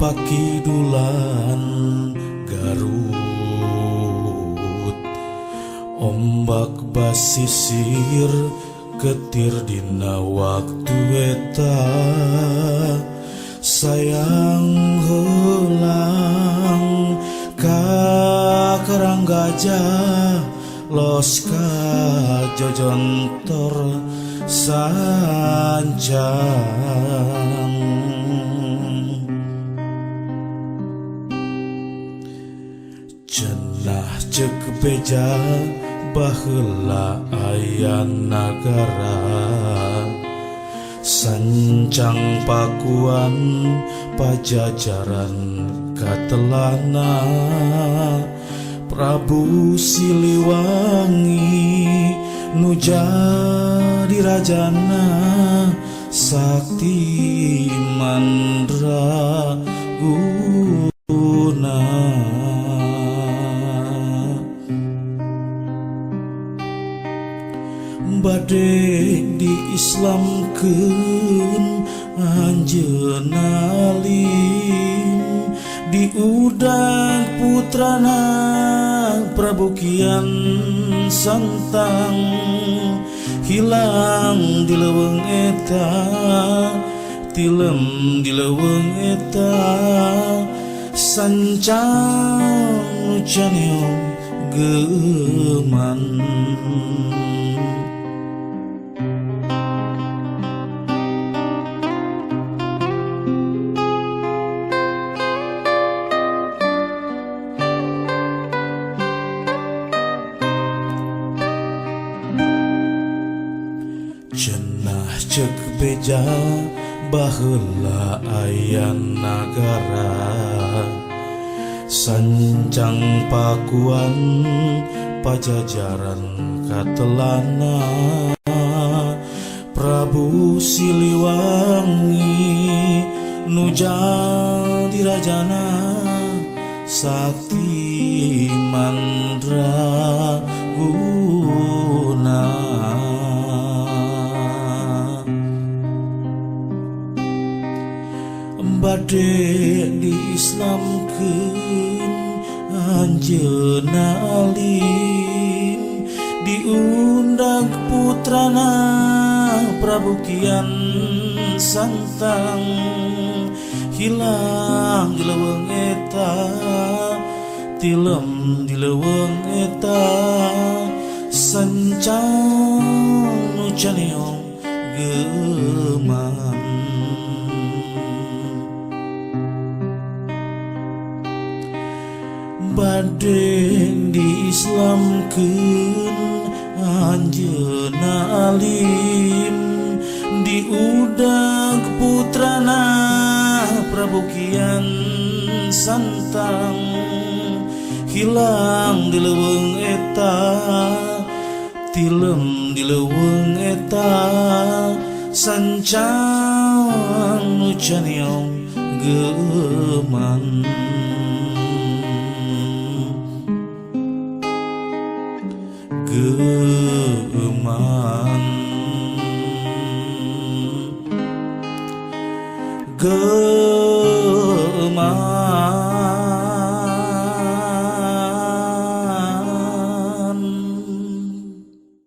pakidulan Garut, ombak basisir ketir dina waktu eta. Sayang heulang ka Karang Gajah, los ka Jojontor sancang. Cenah ceuk beja baheula aya nagara, sancang pakuan Pajajaran katelana. Prabu Siliwangi nu jadi rajana, sakti mandraguna. Bade diislamkeun anjeunna Alim, diudag putrana Prabu Kian Santang. Hilang di leuweung eta, tilem di leuweung eta, sancang nu caneong geuman. Cenah ceuk beja baheula aya nagara, sancang pakuan Pajajaran katelana. Prabu Siliwangi nu jadi rajana, sakti mandraguna. Bade diislamkeun anjeunna Alim, diundag putrana Prabu Kian Santang. Hilang di leuweung eta, tilem di leuweung eta, sancang nu caneong geuman. Bade diislamkeun anjeunna Alim, diudag putrana Prabu Kian Santang. Hilang di leuweung eta, tilem di leuweung eta, sancang nu caneong geuman. Geuman.